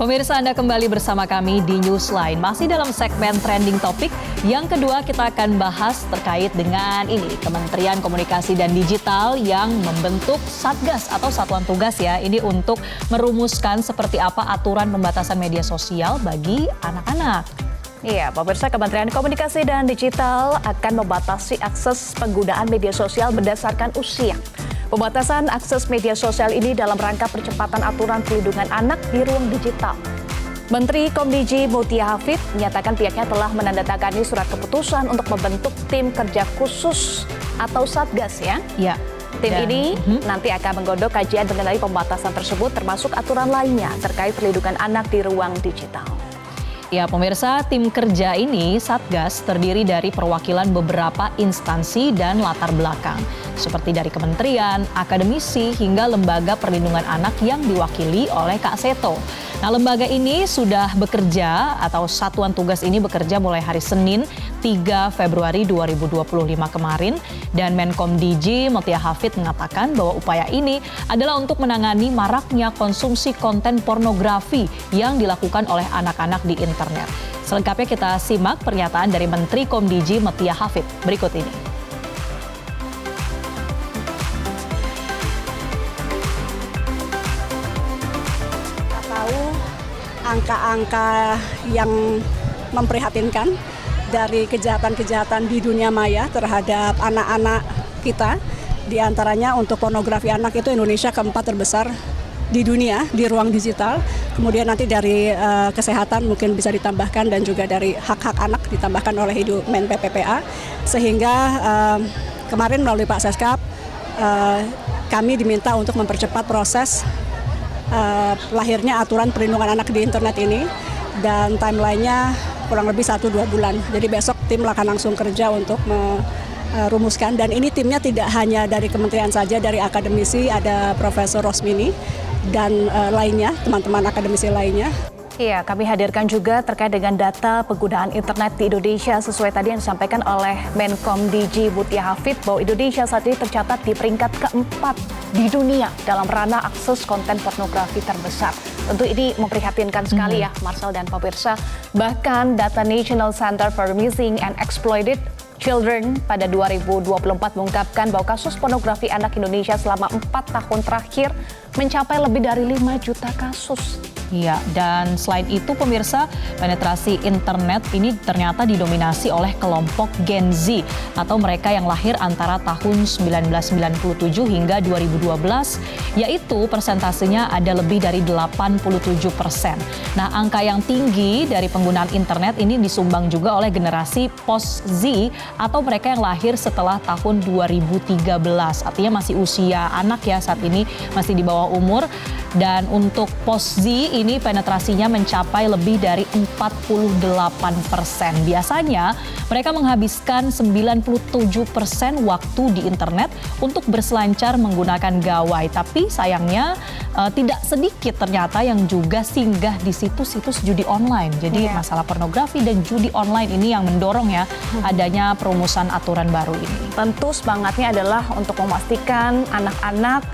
Pemirsa, Anda kembali bersama kami di Newsline. Masih dalam segmen trending topik. Yang kedua kita akan bahas terkait dengan ini, Kementerian Komunikasi dan Digital yang membentuk Satgas atau Satuan Tugas ya. Ini untuk merumuskan seperti apa aturan pembatasan media sosial bagi anak-anak. Iya, pemirsa, Kementerian Komunikasi dan Digital akan membatasi akses penggunaan media sosial berdasarkan usia. Pembatasan akses media sosial ini dalam rangka percepatan aturan perlindungan anak di ruang digital. Menteri Komdiji Mutia Hafid menyatakan pihaknya telah menandatangani surat keputusan untuk membentuk tim kerja khusus atau Satgas ya. Ya. Tim ini nanti akan menggodok kajian mengenai pembatasan tersebut termasuk aturan lainnya terkait perlindungan anak di ruang digital. Ya, pemirsa, tim kerja ini, Satgas, terdiri dari perwakilan beberapa instansi dan latar belakang, seperti dari kementerian, akademisi, hingga lembaga perlindungan anak yang diwakili oleh Kak Seto. Nah, lembaga ini sudah bekerja atau satuan tugas ini bekerja mulai hari Senin 3 Februari 2025 kemarin, dan Menkomdiji Mutia Hafid mengatakan bahwa upaya ini adalah untuk menangani maraknya konsumsi konten pornografi yang dilakukan oleh anak-anak di internet. Selengkapnya kita simak pernyataan dari Menteri Komdiji Mutia Hafid berikut ini. Angka-angka yang memprihatinkan dari kejahatan-kejahatan di dunia maya terhadap anak-anak kita. Di antaranya untuk pornografi anak itu Indonesia keempat terbesar di dunia di ruang digital. Kemudian nanti dari kesehatan mungkin bisa ditambahkan dan juga dari hak-hak anak ditambahkan oleh Men PPPA. Sehingga kemarin melalui Pak Seskap kami diminta untuk mempercepat proses lahirnya aturan perlindungan anak di internet ini, dan timelinenya kurang lebih 1-2 bulan. Jadi besok tim akan langsung kerja untuk merumuskan, dan ini timnya tidak hanya dari kementerian saja, dari akademisi ada Profesor Rosmini dan lainnya, teman-teman akademisi lainnya. Iya, kami hadirkan juga terkait dengan data penggunaan internet di Indonesia sesuai tadi yang disampaikan oleh Menkomdiji Mutia Hafid bahwa Indonesia saat ini tercatat di peringkat keempat di dunia dalam ranah akses konten pornografi terbesar. Tentu ini memprihatinkan sekali ya, Marcel dan pemirsa. Bahkan data National Center for Missing and Exploited Children pada 2024 mengungkapkan bahwa kasus pornografi anak Indonesia selama 4 tahun terakhir mencapai lebih dari 5 juta kasus. Iya, dan selain itu pemirsa, penetrasi internet ini ternyata didominasi oleh kelompok Gen Z atau mereka yang lahir antara tahun 1997 hingga 2012, yaitu persentasenya ada lebih dari 87%. Nah, angka yang tinggi dari penggunaan internet ini disumbang juga oleh generasi post Z atau mereka yang lahir setelah tahun 2013. Artinya masih usia anak ya saat ini, masih di bawah umur. Dan untuk post Z ini penetrasinya mencapai lebih dari 48%. Biasanya mereka menghabiskan 97% waktu di internet untuk berselancar menggunakan gawai. Tapi sayangnya tidak sedikit ternyata yang juga singgah di situs-situs judi online. Jadi masalah pornografi dan judi online ini yang mendorong ya adanya perumusan aturan baru ini. Tentu semangatnya adalah untuk memastikan anak-anak,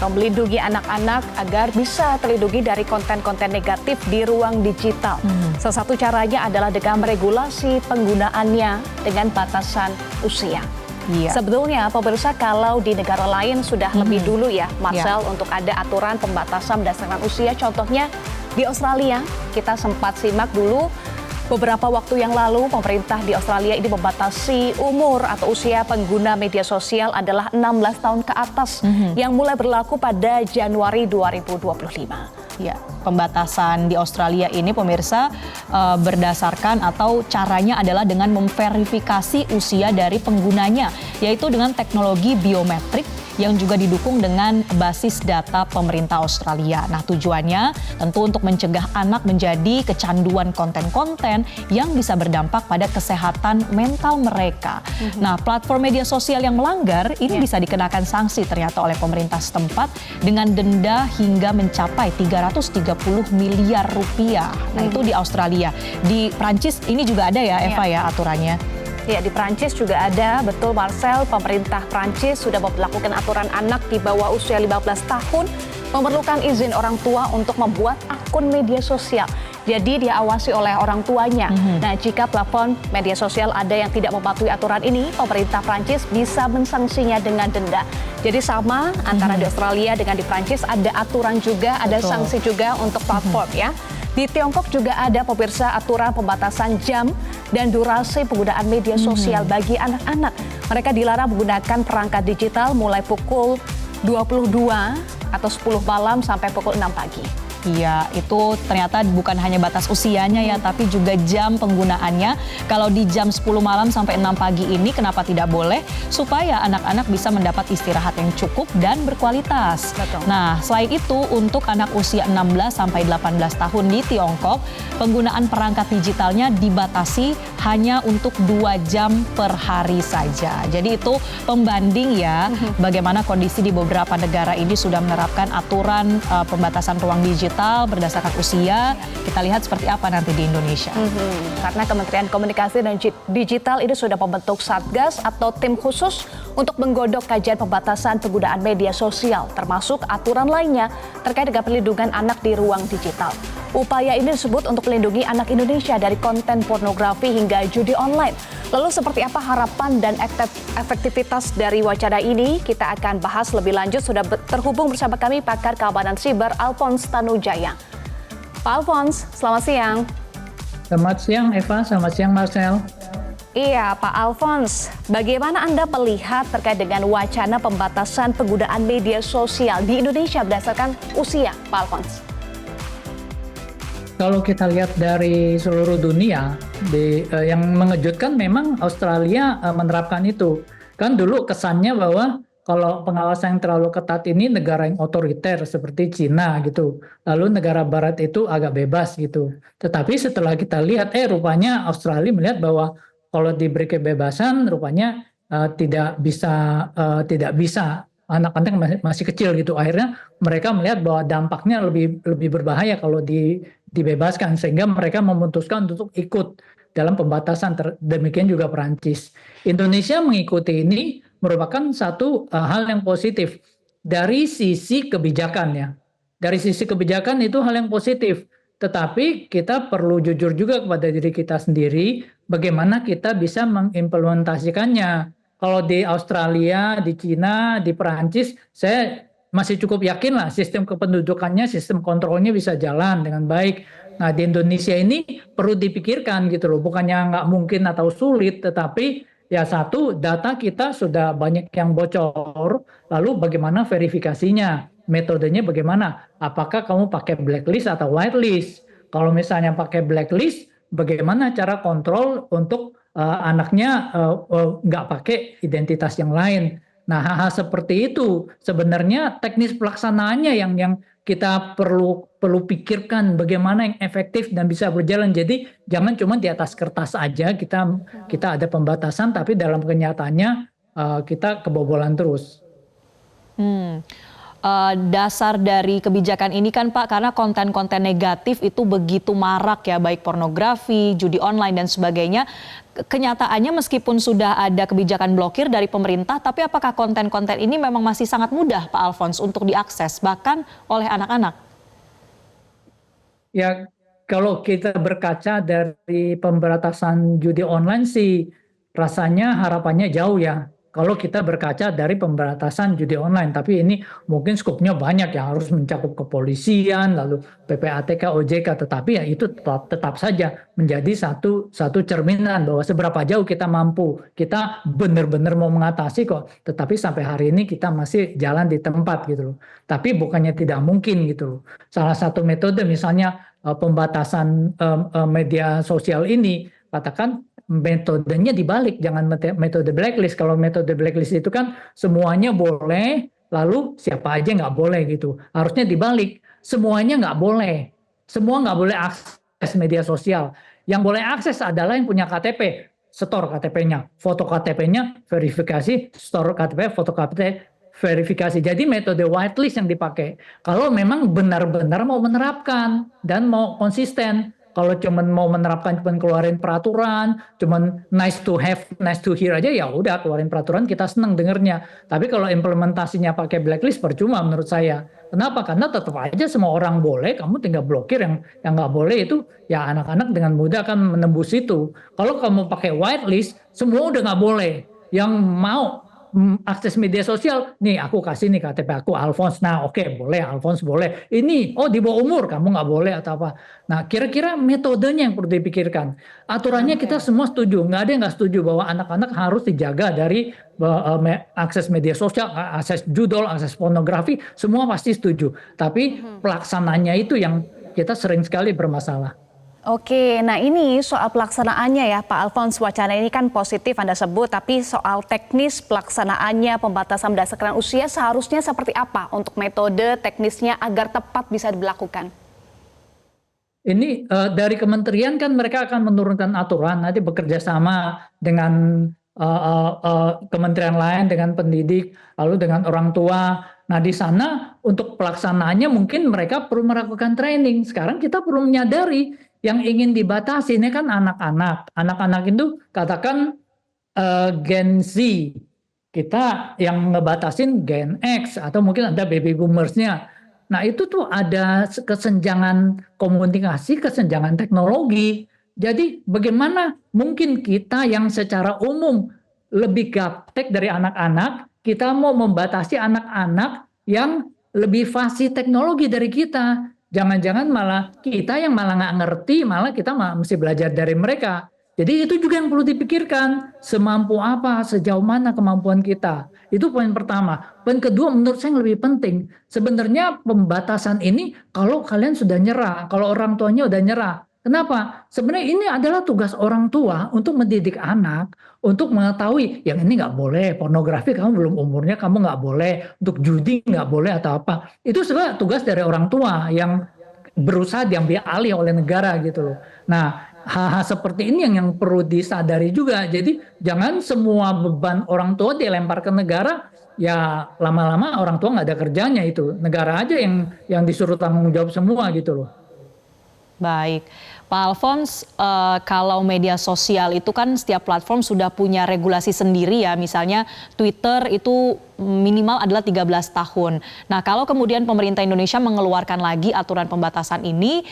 melindungi anak-anak agar bisa terlindungi dari konten-konten negatif di ruang digital. Salah satu caranya adalah dengan meregulasi penggunaannya dengan batasan usia. Iya. Sebetulnya pemirsa, kalau di negara lain sudah lebih dulu ya, Marcel, untuk ada aturan pembatasan berdasarkan usia. Contohnya di Australia, kita sempat simak dulu beberapa waktu yang lalu pemerintah di Australia ini membatasi umur atau usia pengguna media sosial adalah 16 tahun ke atas yang mulai berlaku pada Januari 2025. Ya, pembatasan di Australia ini pemirsa berdasarkan atau caranya adalah dengan memverifikasi usia dari penggunanya, yaitu dengan teknologi biometrik yang juga didukung dengan basis data pemerintah Australia. Nah, tujuannya tentu untuk mencegah anak menjadi kecanduan konten-konten yang bisa berdampak pada kesehatan mental mereka. Nah, platform media sosial yang melanggar ini bisa dikenakan sanksi ternyata oleh pemerintah setempat dengan denda hingga mencapai 330 miliar rupiah. Nah, itu di Australia. Di Prancis ini juga ada ya, Eva ya aturannya. Ya, di Prancis juga ada, betul Marcel, pemerintah Prancis sudah memperlakukan aturan anak di bawah usia 15 tahun memerlukan izin orang tua untuk membuat akun media sosial. Jadi diawasi oleh orang tuanya. Nah, jika platform media sosial ada yang tidak mematuhi aturan ini, pemerintah Prancis bisa mensanksinya dengan denda. Jadi sama antara di Australia dengan di Prancis, ada aturan juga, ada sanksi juga untuk platform ya. Di Tiongkok juga ada pemirsa aturan pembatasan jam dan durasi penggunaan media sosial bagi anak-anak. Mereka dilarang menggunakan perangkat digital mulai pukul 22 atau 10 malam sampai pukul 6 pagi. Iya, itu ternyata bukan hanya batas usianya ya, tapi juga jam penggunaannya. Kalau di jam 10 malam sampai 6 pagi ini kenapa tidak boleh? Supaya anak-anak bisa mendapat istirahat yang cukup dan berkualitas. Betul. Nah, selain itu untuk anak usia 16 sampai 18 tahun di Tiongkok, penggunaan perangkat digitalnya dibatasi hanya untuk 2 jam per hari saja. Jadi itu pembanding ya, bagaimana kondisi di beberapa negara ini sudah menerapkan aturan pembatasan ruang digital berdasarkan usia. Kita lihat seperti apa nanti di Indonesia. Karena Kementerian Komunikasi dan Digital ini sudah membentuk Satgas atau tim khusus untuk menggodok kajian pembatasan penggunaan media sosial, termasuk aturan lainnya terkait dengan perlindungan anak di ruang digital. Upaya ini disebut untuk melindungi anak Indonesia dari konten pornografi hingga judi online. Lalu seperti apa harapan dan efektivitas dari wacana ini? Kita akan bahas lebih lanjut. Sudah terhubung bersama kami pakar keamanan siber Alphonse Tanujaya. Pak Alphonse, selamat siang. Selamat siang Eva, selamat siang Marcel. Iya, Pak Alphonse, bagaimana Anda melihat terkait dengan wacana pembatasan penggunaan media sosial di Indonesia berdasarkan usia, Pak Alphonse? Kalau kita lihat dari seluruh dunia, yang mengejutkan memang Australia menerapkan itu. Kan dulu kesannya bahwa kalau pengawasan yang terlalu ketat ini negara yang otoriter seperti Cina gitu. Lalu negara barat itu agak bebas gitu. Tetapi setelah kita lihat, rupanya Australia melihat bahwa kalau diberi kebebasan rupanya tidak bisa anak-anak masih kecil gitu. Akhirnya mereka melihat bahwa dampaknya lebih berbahaya kalau dibebaskan, sehingga mereka memutuskan untuk ikut dalam pembatasan. Demikian juga Perancis. Indonesia mengikuti ini merupakan satu hal yang positif dari sisi kebijakan ya. Dari sisi kebijakan itu hal yang positif. Tetapi kita perlu jujur juga kepada diri kita sendiri bagaimana kita bisa mengimplementasikannya. Kalau di Australia, di Cina, di Perancis, saya masih cukup yakin lah sistem kependudukannya, sistem kontrolnya bisa jalan dengan baik. Nah di Indonesia ini perlu dipikirkan gitu loh, bukannya nggak mungkin atau sulit, tetapi ya satu, data kita sudah banyak yang bocor, lalu bagaimana verifikasinya, metodenya bagaimana, apakah kamu pakai blacklist atau whitelist. Kalau misalnya pakai blacklist, bagaimana cara kontrol untuk anaknya nggak pakai identitas yang lain. Nah hal-hal seperti itu sebenarnya teknis pelaksanaannya yang kita perlu pikirkan bagaimana yang efektif dan bisa berjalan. Jadi jangan cuma di atas kertas aja kita ada pembatasan, tapi dalam kenyataannya kita kebobolan terus. Dasar dari kebijakan ini kan Pak, karena konten-konten negatif itu begitu marak ya, baik pornografi, judi online dan sebagainya. Kenyataannya meskipun sudah ada kebijakan blokir dari pemerintah, tapi apakah konten-konten ini memang masih sangat mudah Pak Alphonse untuk diakses bahkan oleh anak-anak? Ya kalau kita berkaca dari pemberantasan judi online sih rasanya harapannya jauh ya. Kalau kita berkaca dari pemberantasan judi online, tapi ini mungkin skupnya banyak yang harus mencakup kepolisian, lalu PPATK, OJK, tetapi ya itu tetap saja menjadi satu cerminan bahwa seberapa jauh kita mampu, kita benar-benar mau mengatasi kok, tetapi sampai hari ini kita masih jalan di tempat gitu loh. Tapi bukannya tidak mungkin gitu loh. Salah satu metode misalnya pembatasan media sosial ini, katakan metodenya dibalik, jangan metode blacklist. Kalau metode blacklist itu kan semuanya boleh, lalu siapa aja nggak boleh gitu. Harusnya dibalik, semuanya nggak boleh. Semua nggak boleh akses media sosial. Yang boleh akses adalah yang punya KTP, store KTP-nya, foto KTP-nya, verifikasi, store KTP, foto KTP, verifikasi. Jadi metode whitelist yang dipakai. Kalau memang benar-benar mau menerapkan dan mau konsisten. Kalau cuman mau menerapkan, cuman keluarin peraturan, cuman nice to have, nice to hear aja, ya udah keluarin peraturan kita seneng dengernya. Tapi kalau implementasinya pakai blacklist percuma menurut saya. Kenapa? Karena tetap aja semua orang boleh, kamu tinggal blokir yang nggak boleh itu, ya anak-anak dengan mudah akan menembus itu. Kalau kamu pakai whitelist, semua udah nggak boleh. Yang mau akses media sosial, nih aku kasih nih KTP aku Alphonse, nah oke, boleh Alphonse boleh. Ini, oh di bawah umur kamu nggak boleh atau apa. Nah kira-kira metodenya yang perlu dipikirkan. Aturannya kita semua setuju, nggak ada yang nggak setuju bahwa anak-anak harus dijaga dari akses media sosial, akses judul, akses pornografi, semua pasti setuju. Tapi pelaksananya itu yang kita sering sekali bermasalah. Oke, nah ini soal pelaksanaannya ya Pak Alphonse, wacana ini kan positif Anda sebut, tapi soal teknis pelaksanaannya, pembatasan berdasarkan usia seharusnya seperti apa untuk metode teknisnya agar tepat bisa dilakukan? Ini dari kementerian kan mereka akan menurunkan aturan, nanti bekerja sama dengan kementerian lain, dengan pendidik, lalu dengan orang tua. Nah di sana untuk pelaksanaannya mungkin mereka perlu melakukan training. Sekarang kita perlu menyadari yang ingin dibatasi ini kan anak-anak. Anak-anak itu katakan Gen Z. Kita yang ngebatasin Gen X atau mungkin ada baby boomersnya. Nah itu tuh ada kesenjangan komunikasi, kesenjangan teknologi. Jadi bagaimana mungkin kita yang secara umum lebih gaptek dari anak-anak, kita mau membatasi anak-anak yang lebih fasih teknologi dari kita. Jangan-jangan malah kita yang malah nggak ngerti, malah kita mesti belajar dari mereka. Jadi itu juga yang perlu dipikirkan, semampu apa, sejauh mana kemampuan kita. Itu poin pertama. Poin kedua menurut saya yang lebih penting, sebenarnya pembatasan ini kalau kalian sudah nyerah, kalau orang tuanya udah nyerah. Kenapa? Sebenarnya ini adalah tugas orang tua untuk mendidik anak, untuk mengetahui yang ini nggak boleh, pornografi kamu belum umurnya, kamu nggak boleh, untuk judi nggak boleh atau apa. Itu sebenarnya tugas dari orang tua yang berusaha diambil alih oleh negara gitu loh. Nah, hal-hal seperti ini yang perlu disadari juga. Jadi jangan semua beban orang tua dilempar ke negara, ya lama-lama orang tua nggak ada kerjanya itu. Negara aja yang disuruh tanggung jawab semua gitu loh. Baik, Pak Alphonse, kalau media sosial itu kan setiap platform sudah punya regulasi sendiri ya, misalnya Twitter itu minimal adalah 13 tahun. Nah kalau kemudian pemerintah Indonesia mengeluarkan lagi aturan pembatasan ini,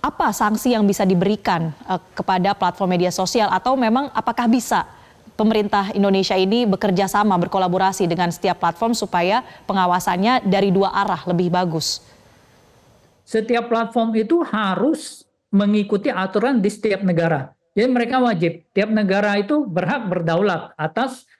apa sanksi yang bisa diberikan kepada platform media sosial atau memang apakah bisa pemerintah Indonesia ini bekerja sama, berkolaborasi dengan setiap platform supaya pengawasannya dari dua arah lebih bagus? Setiap platform itu harus mengikuti aturan di setiap negara. Jadi mereka wajib, tiap negara itu berhak berdaulat atas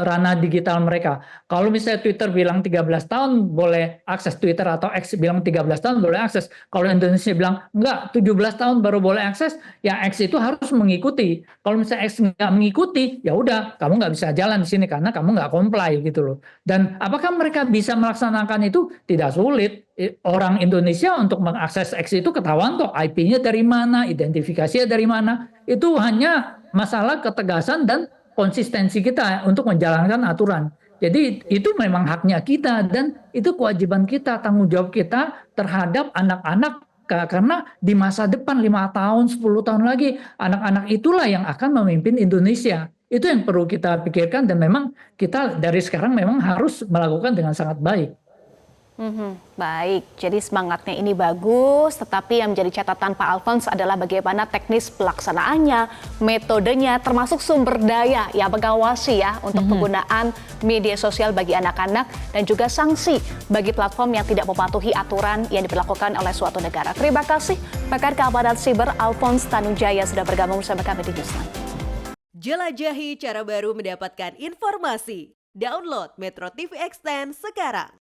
ranah digital mereka. Kalau misalnya Twitter bilang 13 tahun boleh akses Twitter atau X bilang 13 tahun boleh akses. Kalau Indonesia bilang enggak, 17 tahun baru boleh akses, ya X itu harus mengikuti. Kalau misalnya X nggak mengikuti, ya udah kamu nggak bisa jalan di sini karena kamu nggak comply gitu loh. Dan apakah mereka bisa melaksanakan itu? Tidak sulit. Orang Indonesia untuk mengakses X itu ketahuan kok IP-nya dari mana, identifikasinya dari mana. Itu hanya masalah ketegasan dan konsistensi kita untuk menjalankan aturan. Jadi itu memang haknya kita dan itu kewajiban kita, tanggung jawab kita terhadap anak-anak, karena di masa depan 5 tahun, 10 tahun lagi anak-anak itulah yang akan memimpin Indonesia. Itu yang perlu kita pikirkan dan memang kita dari sekarang memang harus melakukan dengan sangat baik. Baik, jadi semangatnya ini bagus, tetapi yang menjadi catatan Pak Alphonse adalah bagaimana teknis pelaksanaannya, metodenya, termasuk sumber daya yang mengawasi ya untuk penggunaan media sosial bagi anak-anak dan juga sanksi bagi platform yang tidak mematuhi aturan yang diberlakukan oleh suatu negara. Terima kasih pakar keamanan siber Alphonse Tanujaya sudah bergabung bersama kami di Newsline. Jelajahi cara baru mendapatkan informasi. Download Metro TV Extend sekarang.